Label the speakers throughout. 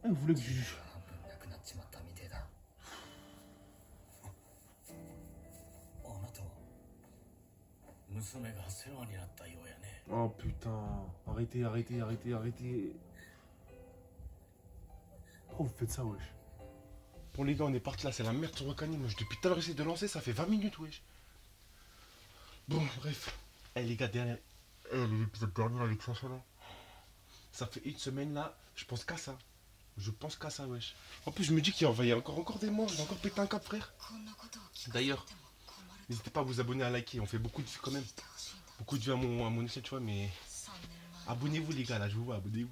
Speaker 1: vous voulez que je...
Speaker 2: 亡くなっちまったみてえだ。あなたは娘が世話になったようやね。
Speaker 1: Oh putain, arrêtez, arrêtez, arrêtez, arrêtez. Pourquoi vous faites ça, wesh? Bon les gars, on est parti là, c'est la merde sur Wakani. Moi, depuis tout à l'heure, j'essaie de lancer, ça fait 20 minutes, wesh. Bon, bref. Eh les gars, dernier... l'épisode dernier avec Sacha là. Ça fait une semaine là, je pense qu'à ça. Je pense qu'à ça, wesh. En plus, je me dis qu'il va y avoir encore des morts, je vais encore péter un cap, frère. D'ailleurs, n'hésitez pas à vous abonner, à liker, on fait beaucoup de vues quand même. Beaucoup de vues à mon échelle, tu vois, mais... Abonnez-vous les gars, là, je vous vois, abonnez-vous.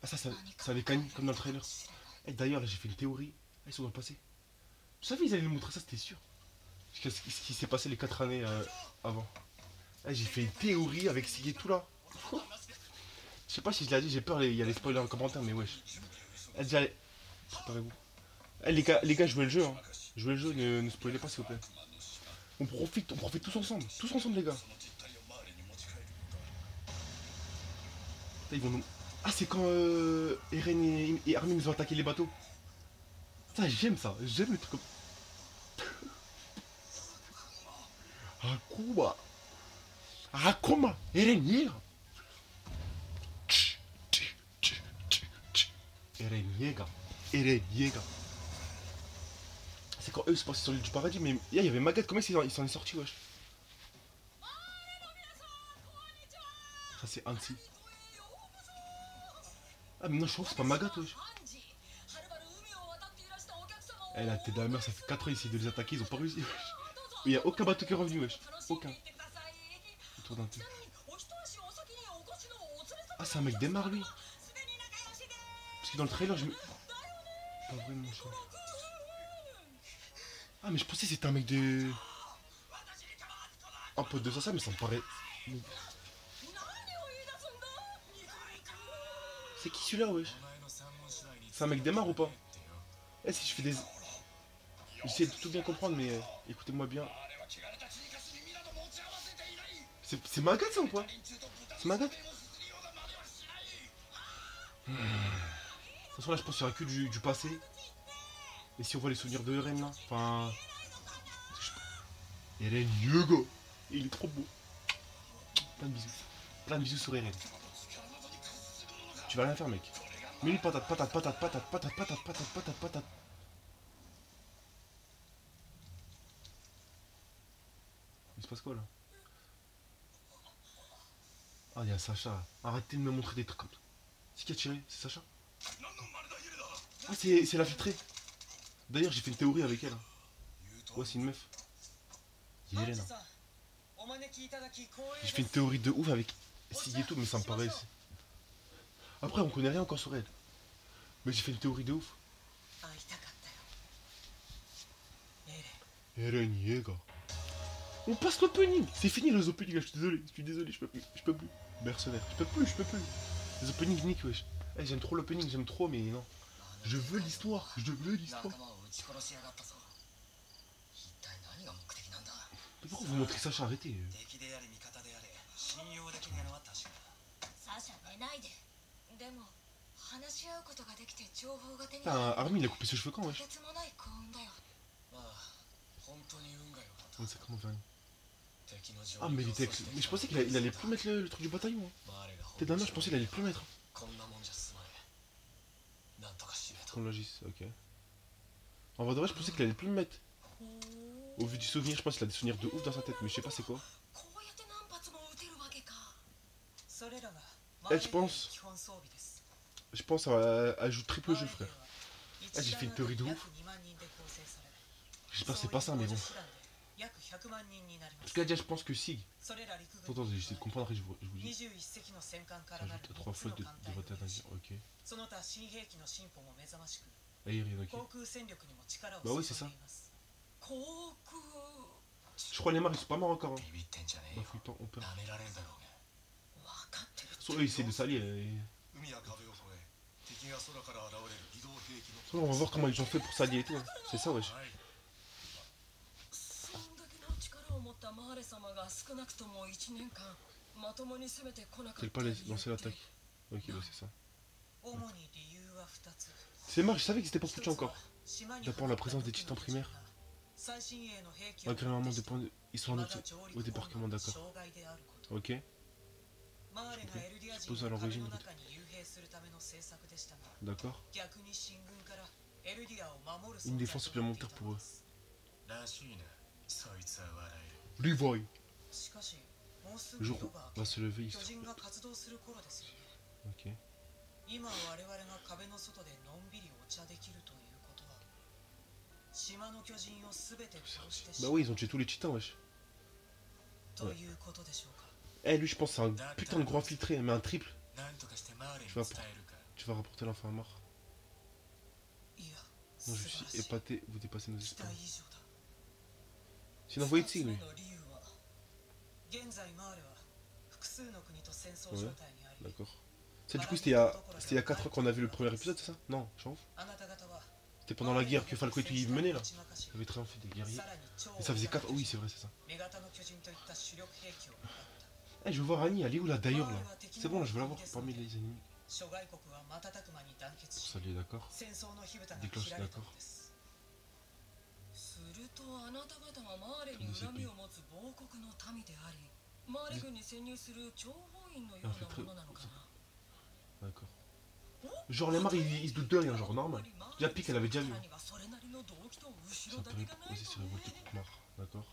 Speaker 1: Ah ça avec Annie, comme dans le trailer. Et d'ailleurs, là, j'ai fait une théorie. Ils sont dans le passé. Je savais ils allaient nous montrer ça, c'était sûr. Ce qui s'est passé les 4 années avant. J'ai fait une théorie avec Sig et tout là. Je sais pas si je l'ai dit, j'ai peur, il y a des spoilers en commentaire, mais wesh. Déjà, préparez-vous. Les gars, jouez le jeu, hein. Jouez le jeu, ne spoilez pas s'il vous plaît. On profite tous ensemble les gars. Ils vont nous... Ah, c'est quand Eren et Armin nous ont attaqué les bateaux. Ça, j'aime ça, j'aime le truc comme... Akuma Akuma Eren Yeager. Eren Yeager. Eren Yeager. C'est quand eux se passaient sur l'île du paradis, mais il y avait Magat, comment il s'en est sorti, wesh? Ça c'est Hansi. Ah mais non, je crois que c'est pas Magat, wesh. Eh la tête de la mer, ça fait 4 ans ici de les attaquer, ils ont pas réussi, wesh. Il y a aucun bateau qui est revenu, wesh. Aucun. Autour d'un truc. Ah c'est un mec démarre lui. Parce que dans le trailer je me... Pas vraiment ça. Ah mais je pensais que c'était un mec de... Un pote de ça, mais ça me paraît... C'est qui celui-là, wesh? C'est un mec démarre ou pas? Eh si je fais des... J'essaie de tout bien comprendre, mais écoutez-moi bien. C'est Magat ça ou quoi? C'est Magat? De toute façon là je pense qu'il y aura que du passé. Et si on voit les souvenirs de Eren là, enfin... Eren Yeager, il est trop beau. Plein de bisous. Plein de bisous sur Eren. Tu vas rien faire mec. Mais une patate, patate, patate, patate, patate, patate, patate, patate, patate. Il se passe quoi là? Ah il y a Sacha. Arrêtez de me montrer des trucs comme ça. C'est qui a tiré? C'est Sacha? Ah c'est l'infiltré. D'ailleurs j'ai fait une théorie avec elle. Ouais c'est une meuf. Yelena. J'ai fait une théorie de ouf avec Sig et tout, mais ça me paraît... Après on connaît rien encore sur elle. Mais j'ai fait une théorie de ouf. Eren Yeager. On passe l'opening. C'est fini les openings, je suis désolé, je peux plus. Mercenaire, je peux plus. Les openings nique wesh. Eh, j'aime trop l'opening, j'aime trop, mais non. Je veux l'histoire. Mais pourquoi vous montrez Sacha? Arrêtez. Putain, Armin il a coupé ses cheveux quand wesh? On sait comment faire. Ah mais il était avec... Mais je pensais qu'il allait plus mettre le truc du bataillon. T'es d'un je pensais qu'il allait plus mettre. Qu'on l'agisse, ok. En vrai de vrai, je pensais qu'il allait plus le mettre. Au vu du souvenir, je pense qu'il a des souvenirs de ouf dans sa tête, mais je sais pas c'est quoi. Eh, je pense à jouer triple jeu, frère. Eh, j'ai fait une théorie de ouf. J'espère que c'est pas ça, mais bon. En tout cas, déjà, je pense que Sig. Attends, j'essaie de comprendre et je vous dis. Ajoute 3 fois de votre navire, ok. Aérien, ok. Bah oui, c'est ça. Je crois les marres ils sont pas morts encore. Hein. Bah fouillant, on perd. Soit eux ils essaient de s'allier. On va voir comment ils ont fait pour s'allier et tout. Hein. C'est ça, wesh. C'est le palais, lancer l'attaque. Ok, bah c'est ça. C'est marrant, je savais qu'ils étaient pas foutus encore. D'abord la présence des titans primaires. Malgré l'énormément de points, ils sont en au débarquement, d'accord. Ok. Je suppose à l'origine. D'accord. Une défense supplémentaire pour eux. Levi. Le jour où on va se lever, il se... Ok. Bah oui, ils ont tué tous les titans, wesh. Ouais. Eh, lui, je pense que c'est un putain de gros infiltré, mais un triple. Tu vas rapporter l'enfant à mort. Non, je suis épaté, vous dépassez nos espoirs. C'est une envoyée de signe, lui. Ouais, d'accord. Ça, du coup, c'était il y a 4 ans qu'on a vu le premier épisode, c'est ça? Non, je suis ouf. C'était pendant la guerre que Falco et tout il menait là. Il avait triomphé des guerriers. Et ça faisait 4 ans. Oui, c'est vrai, c'est ça. Eh, je veux voir Annie, elle est où là d'ailleurs là? C'est bon, là, je veux la voir parmi les ennemis. Pour s'allier, d'accord. Déclenche, d'accord. D'accord. Genre les maris ils se doutent de rien, genre normal. Déjà Pique elle avait déjà vu. C'est un peu osé se révolter contre Mar, d'accord.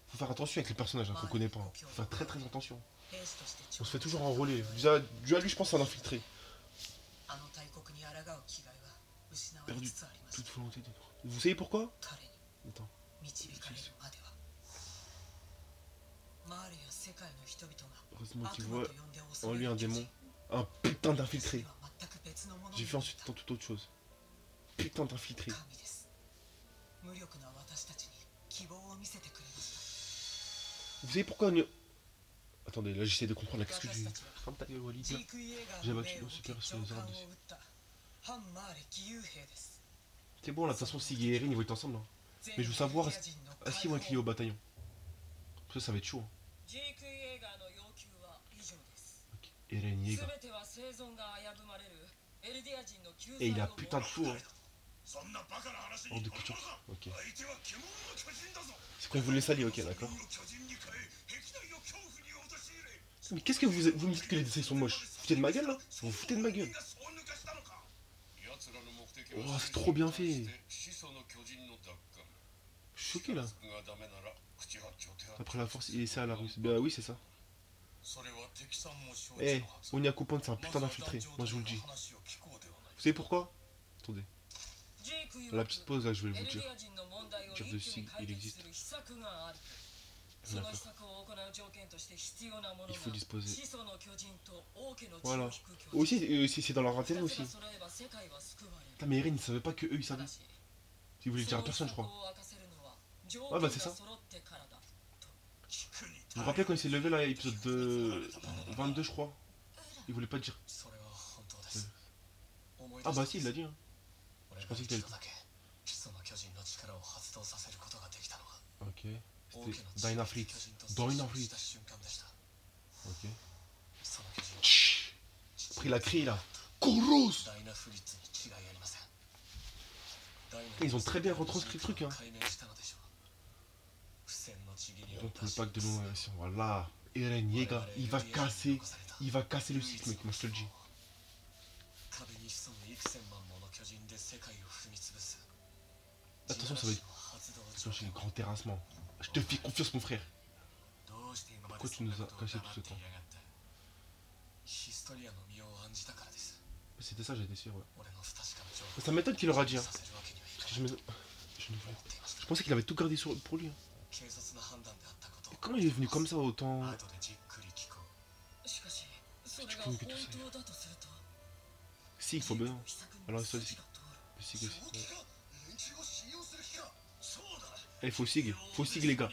Speaker 1: Faut faire attention avec les personnages hein, qu'on connaît pas. Hein. Faut faire très très attention. On se fait toujours enrôler. Déjà lui je pense c'est un infiltré. Perdu toute volonté de... Vous savez pourquoi? Attends. Heureusement qu'il voit en lui un démon. Un putain d'infiltré. J'ai fait ensuite tant toute autre chose. Putain d'infiltré. Vous savez pourquoi on... Attendez, là j'essaie de comprendre, qu'est-ce que j'ai... Ferme ta gueule Walid, là. J'ai battu nos super sur les arbres dessus. C'est bon là, de toute façon Sig et Eren ils vont être ensemble là. Mais je veux savoir, est-ce qu'ils vont être liés au bataillon? Parce que ça va être chaud. Okay. Eren Yeager. Et il a putain de fou hein. Hors de question. Ok. C'est quand vous les s'allier, ok d'accord. Mais qu'est-ce que vous me dites que les dessins sont moches? Vous foutez de ma gueule là? Vous vous foutez de ma gueule? Oh c'est trop bien fait. Je suis choqué là. Après la force, il essaie à la russe. Bah oui c'est ça. Eh, hey, Onyaku-Pon c'est un putain d'infiltré, moi je vous le dis. Vous savez pourquoi? Attendez. La petite pause là je vais vous dire. Dire de Sig, il existe. Il faut disposer. Voilà. Aussi c'est dans leur intérêt aussi. Putain mais Eren il savait pas que eux ils savaient. Il voulait le dire à personne je crois. Ouais bah c'est ça. Vous vous rappelez quand il s'est levé là, épisode 22 je crois. Il voulait pas dire. Ah bah si il l'a dit hein. Je pensais qu'il allait dire. Ok. C'était Dynafrit. Dynafrit. Ok. Chut. Après il a crié là. Koros. Ils ont très bien retranscrit le truc hein. Donc le pack de l'innovation, voilà. Eren Yeager, il va casser le site mec, moi je te le dis. Attention ça va être... Attention j'ai le grand terrassement. Je te fais confiance mon frère. Pourquoi tu nous as caché tout ce temps? C'était ça j'étais sûr ouais. Ça m'étonne qu'il leur a dit hein. Parce que je pensais qu'il avait tout gardé pour lui hein. Et comment il est venu comme ça autant... Tu connais que tout ça. Si, il faut bien. Alors, ça, Sig aussi. Ouais. Eh, il faut Sig les gars.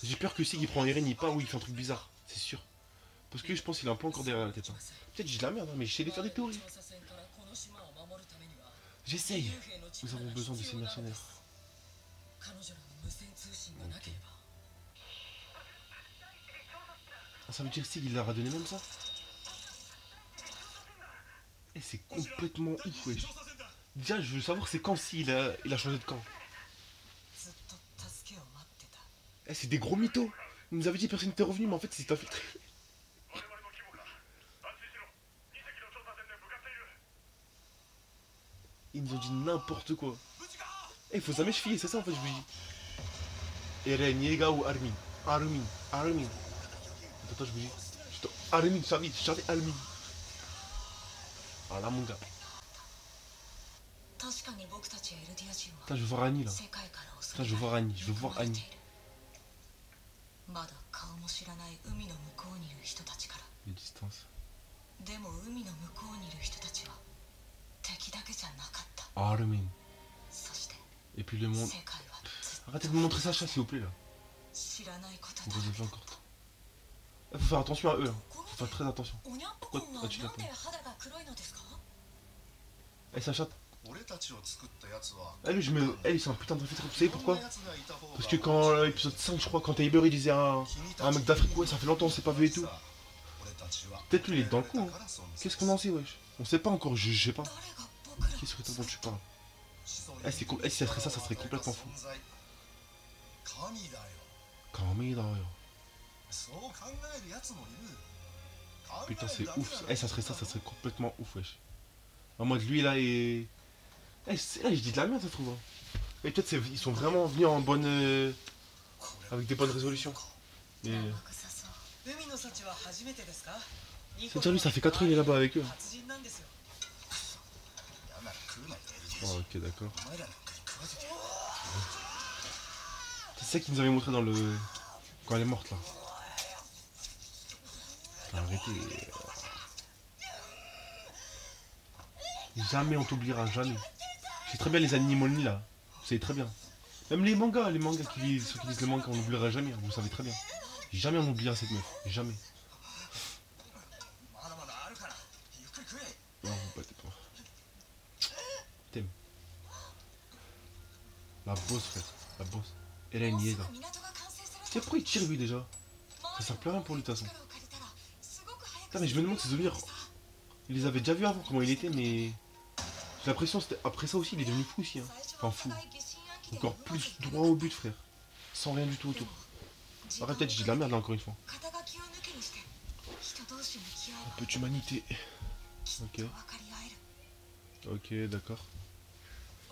Speaker 1: J'ai peur que Sig il prend Eren, il part ou il fait un truc bizarre, c'est sûr. Parce que je pense qu'il a un peu encore derrière la tête. Hein. Peut-être j'ai de la merde, hein, mais j'essaie de faire des théories. J'essaye. Nous avons besoin de ces mercenaires. Okay. Ça veut dire si il leur a donné même ça. Et c'est complètement ouf, wesh. Déjà, je veux savoir c'est quand si il a changé de camp. Eh, c'est des gros mythos. Il nous avait dit personne n'était revenu, mais en fait, c'est infiltré. Ils nous ont dit n'importe quoi. Eh, il faut jamais se fier, c'est ça en fait, je vous dis. Eren, Yega ou Armin. Armin. Attends, je vous dis. Armin, Charlie, Armin. Ah là, mon gars. Putain, je veux voir Annie là. Putain, je veux voir Annie. Les distances. Armin. Et puis le monde. Arrêtez de me montrer ça, chat, s'il vous plaît là. Vous avez encore temps. Faut faire attention à eux. Faut faire très attention. Pourquoi tu l'attends? Eh, sa chatte. Elle, c'est un putain d'infiltré. Vous savez pourquoi? Parce que quand l'épisode 5, je crois, quand Tabor il disait à un mec d'Afrique, ouais, ça fait longtemps on s'est pas vu et tout. Peut-être lui il est dans le coup. Hein. Qu'est-ce qu'on en sait, wesh? On sait pas encore, je sais pas. Qu'est-ce que dont tu parles? Eh, si ça serait ça serait complètement fou. Putain, c'est ouf. Eh, ça serait complètement ouf, wesh. En mode, lui là et. Eh, là, je dis de la merde, ça se trouve. Hein. Mais peut-être ils sont vraiment venus en bonne. Avec des bonnes résolutions. Mais. C'est-à-dire, lui, ça fait 4 ans qu'il est là-bas avec eux. Oh, ok, d'accord. C'est ça qu'ils nous avait montré dans le. Quand elle est morte là. Arrêtez. Jamais on t'oubliera, jamais. C'est très bien les animaux là. Vous savez très bien. Même les mangas ceux qui lisent le manga, on n'oubliera jamais, vous savez très bien. Jamais on oubliera cette meuf, jamais. Non, vous battez pas. T'aimes. La bosse, frère, la bosse. Eren Yeager. Tiens, pourquoi il tire lui déjà? Ça sert plus à rien pour lui de toute façon. Putain, mais je me demande ses souvenirs. Il les avait déjà vus avant, comment il était, mais. J'ai l'impression que après ça aussi, il est devenu fou aussi. Hein. Enfin, fou. Encore plus droit au but, frère. Sans rien du tout autour. Arrête, peut-être, je dis de la merde là encore une fois. Un peu d'humanité. Ok. Ok, d'accord.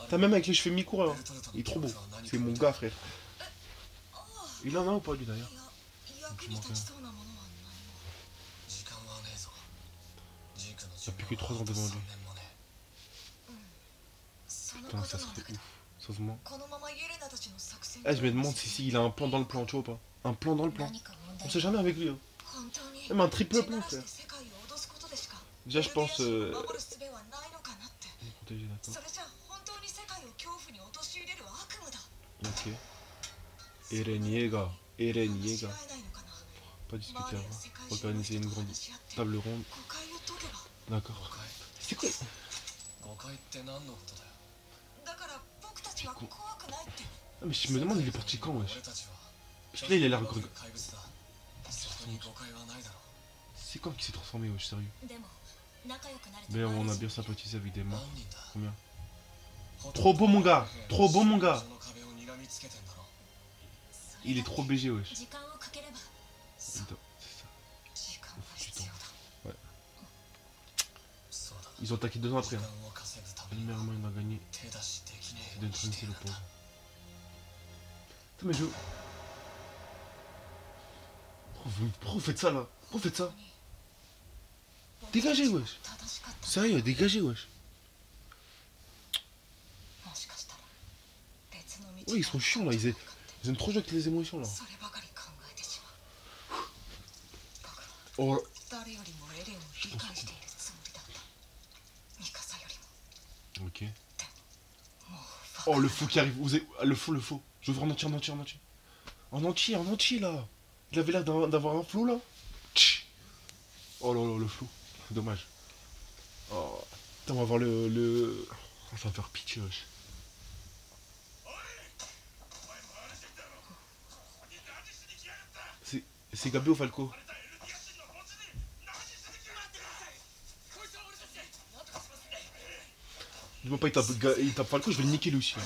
Speaker 1: T'as même avec les cheveux mi-courts là. Il est trop beau. C'est mon gars, frère. Il en a ou pas lui d'ailleurs? Il n'y a plus que 3 ans devant lui. Putain, ça serait ouf. Sérieusement. Eh, je me demande si il a un plan dans le plan, tu vois pas? Un plan dans le plan. On sait jamais avec lui. Hein. Même un triple plan, frère. Déjà, je pense. Protéger, d'accord. Ok. Eren Yeager. Pas discuter avant. Organiser une grande table ronde. D'accord. C'est quoi? Ah, mais je me demande il est parti quand, wesh. Parce que là il a l'air. C'est quand qu'il s'est transformé, wesh, sérieux? Mais on a bien sympathisé avec des morts. Combien? Trop beau mon gars. Trop beau mon gars. Il est trop BG, wesh. C'est ça. Ouais. Ils ont attaqué 2 ans après. Hein. Le meilleur moyen d'en gagner, c'est d'introniser le pauvre. Putain, mais pourquoi vous faites ça là? Pourquoi vous faites ça? Dégagez, wesh. Sérieux, dégagez, wesh. Ouais, ils sont chiants là, ils aiment trop jouer avec les émotions là. Oh. Ok. Oh, le faux qui arrive. Le faux. Je veux voir en entier. En entier là. Il avait l'air d'avoir un flou là. Oh là là, le flou. Dommage. Oh. Putain, on va voir le... Oh, ça va faire pitié, wesh. C'est Gabi ou Falco? Dis-moi pas, il tape Falco, je vais le niquer lui aussi. Là.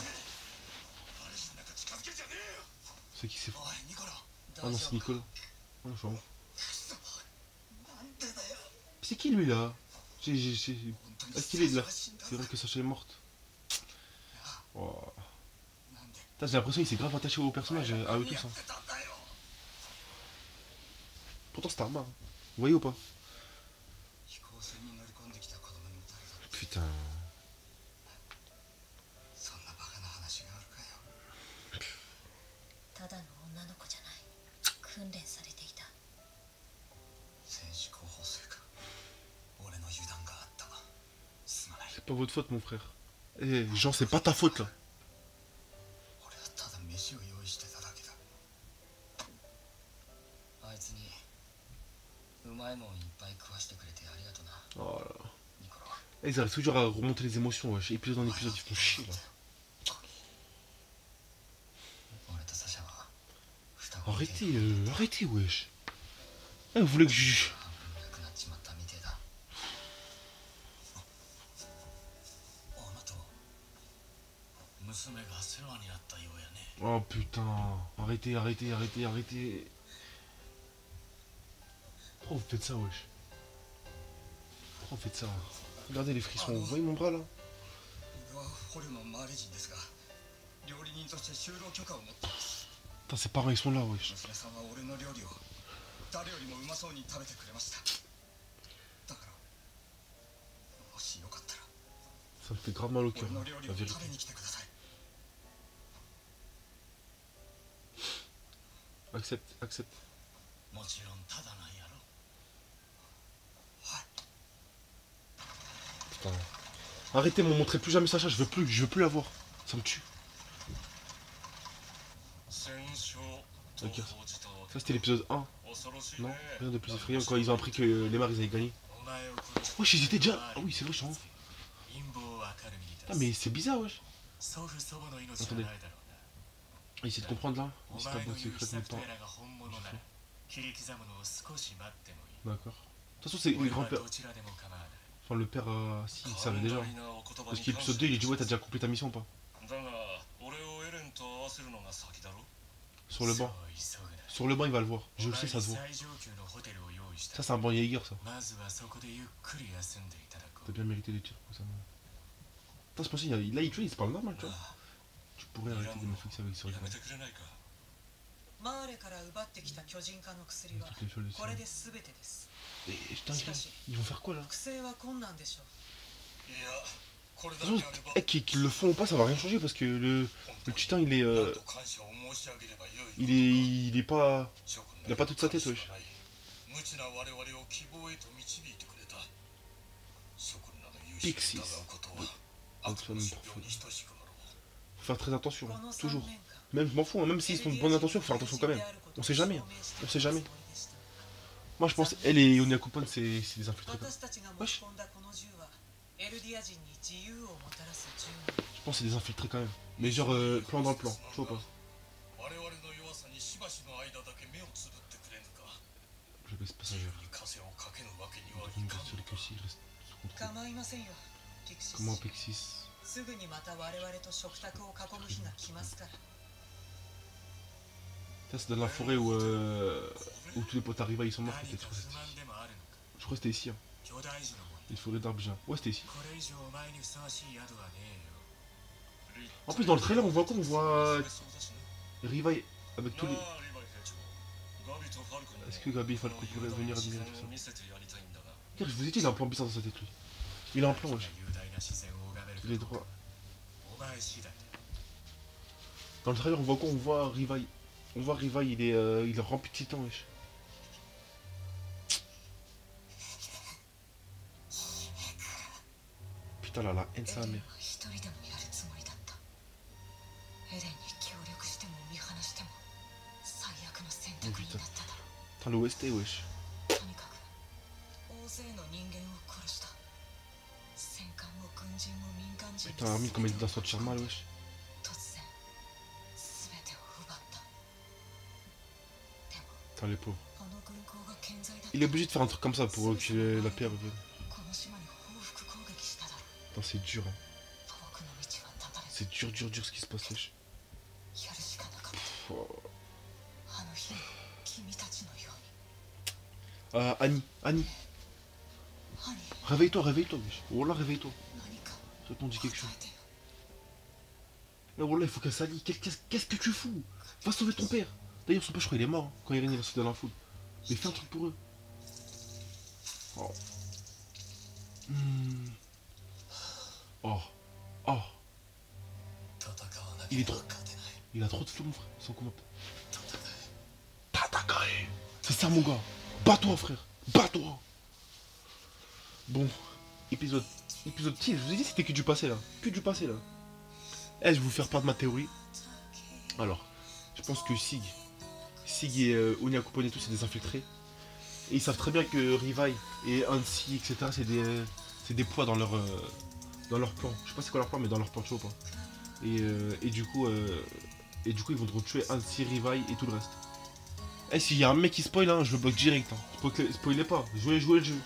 Speaker 1: C'est qui c'est? Ah non, c'est Nicolas. Ah non, je m'en fous. C'est qui lui là? Est-ce qu'il est là? C'est vrai que Sacha est morte. Oh. J'ai l'impression qu'il s'est grave attaché au personnage, à eux tous. Hein. Pourtant c'est Arma. Hein. Vous voyez ou pas? Putain. C'est pas votre faute mon frère. Eh, Jean, c'est pas ta faute là. Oh là là. Eh, ils arrivent toujours à remonter les émotions, wesh. Épisode en épisode, ils font chier là. Arrêtez, arrêtez, wesh. Eh, vous voulez que je... Oh putain, arrêtez, arrêtez, arrêtez, arrêtez. Pourquoi vous faites ça, wesh? Pourquoi vous faites ça? Regardez les frissons, vous voyez mon bras là? Putain, ses parents ils sont là, wesh. Ça me fait grave mal au cœur, la vérité. Accepte, accepte. Putain. Arrêtez, m'en montrez plus jamais Sacha, je veux plus la voir. Ça me tue. Ok. Ça c'était l'épisode 1. Non, rien de plus effrayant quand ils ont appris que les Mars ils avaient gagné. Wesh, ils étaient déjà. Ah oui, c'est vrai, je suis en ouf. Ah, mais c'est bizarre, wesh. Attendez. Essayez de comprendre là. C'est pas bon secret de temps. D'accord. De toute façon, c'est le grand-père. Enfin, le père, si, il savait déjà. Parce qu'il l'épisode 2, il a dit ouais, t'as déjà accompli ta mission ou pas? Sur le banc. Sur le banc, il va le voir. Je le sais, ça se voit. Ça, c'est un banc Jaeger, ça. T'as bien mérité des tirs pour ça. Putain, c'est possible, là, il se parle normal, tu vois. Tu pourrais arrêter de me fixer avec ce regard. Et putain, ils vont faire quoi là? Qu'ils le font ou pas, ça va rien changer parce que le titan il est pas. Il a pas toute sa tête, wesh. Pixis. Faut faire très attention, hein, toujours. Même je m'en fous, hein, même s'ils sont de bonne intention, faut faire attention quand même. On sait jamais, hein. On sait jamais. Moi je pense, elle et Onyakupan c'est des infiltrés. Wesh. Je pense que c'est des infiltrés quand même. Mais genre plan dans le plan, tu vois pas. Je baisse passagère. Comment Pixis? Ça c'est dans la forêt où tous les potes arrivaient, ils sont morts peut-être. Je crois que c'était ici. Hein. Les forêts d'Arbija. Ouais, c'était ici. En plus, dans le trailer, on voit quoi? On voit Rivaille avec tous les. Est-ce que Gabi et Falco pourraient venir admirer tout ça? Je vous ai dit, il a un plan bizarre dans sa tête, lui. Il a un plan, wesh. Il est droit. Dans le trailer, on voit quoi? On voit Rivaille. On voit Rivaille, il est rempli de titan, wesh. Putain, là, la haine, sa mère. Oh putain. Putain, l'OST, wesh. Putain, Armin, comme il doit sortir mal, wesh. Putain, les pauvres. Il est obligé de faire un truc comme ça pour que la paix revienne. Putain, c'est dur, hein. c'est dur ce qui se passe, wesh.
Speaker 3: やるしかなかった。
Speaker 1: Oh.
Speaker 3: あの日君たちのように。
Speaker 1: Annie, Annie,
Speaker 3: 兄、
Speaker 1: réveille-toi, wesh. Wallah, réveille-toi.
Speaker 3: 何か
Speaker 1: Je t'en dis quelque chose.
Speaker 3: 答えてよ。
Speaker 1: Là, Wallah, il faut qu'elle s'allie. Qu'est-ce que tu fous? Va sauver ton père. D'ailleurs, son père, je crois, il est mort hein, quand Irène est sauté dans la foule. Mais fais un truc pour eux. Oh. Hmm. Oh. Oh.
Speaker 2: 戦わな
Speaker 1: Il
Speaker 2: け
Speaker 1: est
Speaker 2: れば
Speaker 1: trop.
Speaker 2: 勝てない。
Speaker 1: Il a trop de flow, mon frère. Sans comment.
Speaker 2: 戦え。
Speaker 1: Tatakae. C'est ça, mon gars. Bats-toi, frère. Bats-toi. Bon. Épisode petit. Je vous ai dit, c'était que du passé, là. Que du passé, là. Eh, je vais vous faire part de ma théorie. Alors, je pense que Sig et Onyakupo et tout, c'est des infiltrés. Et ils savent très bien que Rivai et Hansi, etc., c'est des poids dans leur plan. Je sais pas c'est quoi leur plan, mais dans leur plan de chope. Hein. Et du coup, ils vont tuer Hansi, Rivai et tout le reste. Eh, s'il y a un mec qui spoil, hein, je le bloque direct. Hein. Spoilez pas, jouez le jeu.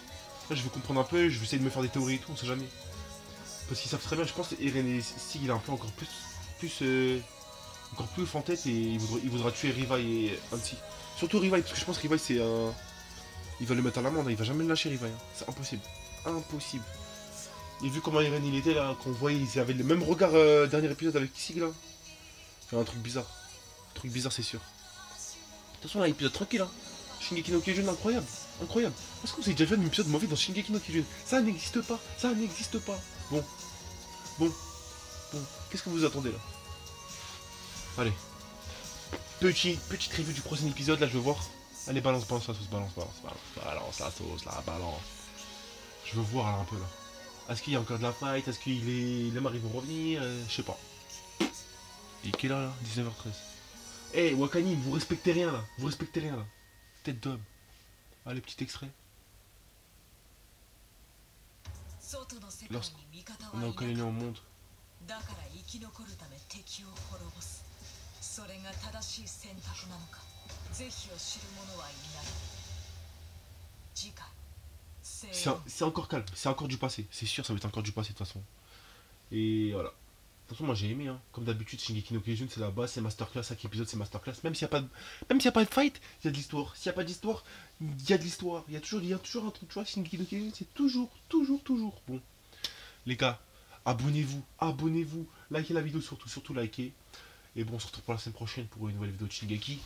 Speaker 1: Là, je vais comprendre un peu, je vais essayer de me faire des théories et tout, on sait jamais. Parce qu'ils savent très bien, je pense que Eren et Sig, il a un plan encore plus ouf en tête et il voudra tuer Rivai et Hansi. Surtout Rivai, parce que je pense que Rivai c'est un... Il va le mettre à l'amende, il va jamais le lâcher Rivai. Hein. C'est impossible. Impossible. Et vu comment Eren il était là, qu'on voyait, ils avaient le même regard dernier épisode avec Sig là. C'est un truc bizarre. Un truc bizarre c'est sûr. De toute façon là, épisode tranquille hein. Shingeki no Kyojin incroyable. Incroyable. Est-ce que vous avez déjà vu un épisode mauvais dans Shingeki no Kyojin? Ça n'existe pas. Ça n'existe pas. Bon. Qu'est-ce que vous attendez là? Allez. Petite review du prochain épisode, là je veux voir. Allez, balance la sauce, balance la sauce, là, balance. Je veux voir là un peu là. Est-ce qu'il y a encore de la fight? Est-ce que les maris vont revenir? Je sais pas. Et quelle heure là? 19h13. Eh, Wakanim, vous respectez rien là. Vous respectez rien là. Tête d'homme. Allez, petit extrait. Lorsqu'on a aucun ennemi au monde.
Speaker 3: だから生き残るため敵を滅ぼす。それが正しい選択なのか。是非を知る者はいない。次回。
Speaker 1: C'est encore calme, c'est encore du passé. C'est sûr, ça va être encore du passé de toute façon. Et voilà. De toute façon, moi j'ai aimé. Hein. Comme d'habitude, Shingeki no Kyojin, c'est la base, c'est masterclass. Chaque épisode, c'est masterclass. Même s'il n'y a pas de fight, il y a de l'histoire. S'il n'y a pas d'histoire, il y a de l'histoire. Il y a toujours un truc. Tu vois, Shingeki no Kyojin, c'est toujours. Bon. Les gars, abonnez-vous, likez la vidéo surtout likez. Et bon, on se retrouve pour la semaine prochaine pour une nouvelle vidéo de Shingeki.